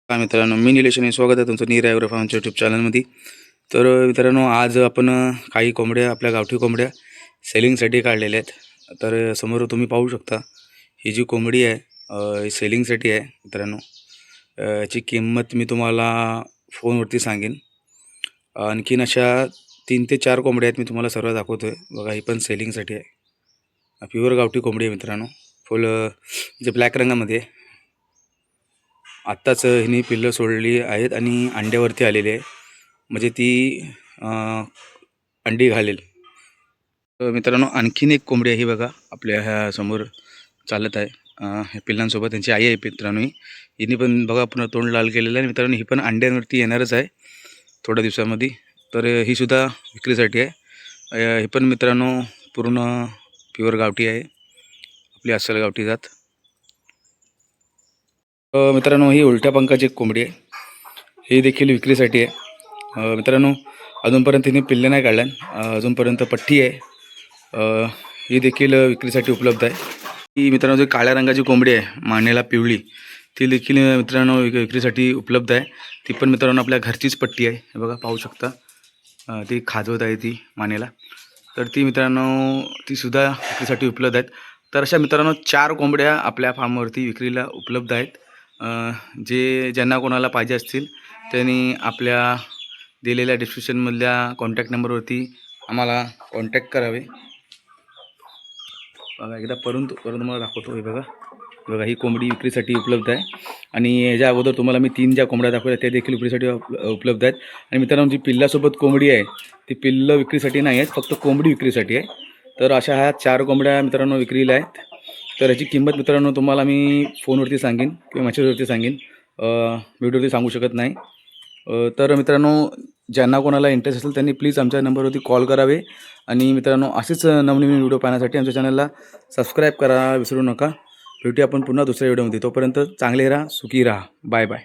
हां मित्रांनो, मी निलेश आणि स्वागत आहे तुमचं नीर ॲग्रो फार्मच्या यूट्यूब चॅनलमध्ये. तर मित्रांनो, आज आपण काही कोंबड्या, आपल्या गावठी कोंबड्या सेलिंगसाठी काढलेल्या आहेत. तर समोर तुम्ही पाहू शकता, ही जी कोंबडी आहे ही सेलिंगसाठी आहे मित्रांनो. याची किंमत मी तुम्हाला फोनवरती सांगेन. आणखीन अशा 3 ते 4 कोंबड्या आहेत, मी तुम्हाला सर्व दाखवतो आहे. बघा, ही पण सेलिंगसाठी आहे. प्युअर गावठी कोंबडी आहे मित्रांनो. फुल जे ब्लॅक रंगामध्ये आहे. आत्ताच हिने पिल्लं सोडली आहेत आणि अंड्यावरती आलेली आहे, म्हणजे ती अंडी घालेल. मित्रांनो, आणखीन एक कोंबडी आहे बघा, आपल्या ह्या समोर चालत आहे. ह्या पिल्लांसोबत त्यांची आई आहे मित्रांनो. हिने पण बघा पुन्हा तोंड लाल केलेलं आहे मित्रांनो. ही पण अंड्यांवरती येणारच आहे थोड्या दिवसामध्ये. तर ही सुद्धा विक्रीसाठी आहे. ही पण मित्रांनो पूर्ण प्युअर गावठी आहे, आपली अस्सल गावठी जात. मित्रांनो, ही उलट्या पंखाची एक कोंबडी आहे, ही देखील विक्रीसाठी आहे. मित्रांनो, अजूनपर्यंत तिने पिल्ले नाही काढल्या. अजूनपर्यंत पठ्ठी आहे, ही देखील विक्रीसाठी उपलब्ध आहे. ही मित्रांनो जी काळ्या रंगाची कोंबडी आहे, मानेला पिवळी, ती देखील मित्रांनो विक्रीसाठी उपलब्ध आहे. ती पण मित्रांनो आपल्या घरचीच पट्टी आहे. हे बघा, पाहू शकता, ती खाजवत आहे ती मानेला. तर ती मित्रांनो तीसुद्धा विक्रीसाठी उपलब्ध आहेत. तर अशा मित्रांनो 4 कोंबड्या आपल्या फार्मवरती विक्रीला उपलब्ध आहेत. ज्यांना कोणाला पाहिजे असतील त्यांनी आपल्या दिलेल्या डिस्क्रिप्शनमधल्या कॉन्टॅक्ट नंबरवरती आम्हाला कॉन्टॅक्ट करावे. बघा, एकदा परंतु तुम्हाला दाखवतो. हे बघा, ही कोंबडी विक्रीसाठी उपलब्ध आहे. आणि ह्याच्या अगोदर तुम्हाला मी 3 ज्या कोंबड्या दाखवल्या त्या देखील विक्रीसाठी उपलब्ध आहेत. आणि मित्रांनो, जी पिल्लासोबत कोंबडी आहे ती पिल्लं विक्रीसाठी नाही आहेत, फक्त कोंबडी विक्रीसाठी आहे. तर अशा ह्या 4 कोंबड्या मित्रांनो विक्रीला आहेत. तर याची किंमत मित्रांनो तुम्हाला मी फोनवरती सांगेन किंवा मेसेजवरती सांगेन, व्हिडिओवरती सांगू शकत नाही. तर मित्रांनो, ज्यांना कोणाला इंटरेस्ट असेल त्यांनी प्लीज आमच्या नंबरवरती कॉल करावे. आणि मित्रांनो, असेच नवनवीन व्हिडिओ पाहण्यासाठी आमच्या चॅनलला सबस्क्राईब करा विसरू नका. भेटूया आपण पुन्हा दुसऱ्या व्हिडिओमध्ये. तोपर्यंत चांगले राहा, सुखी राहा. Bye bye.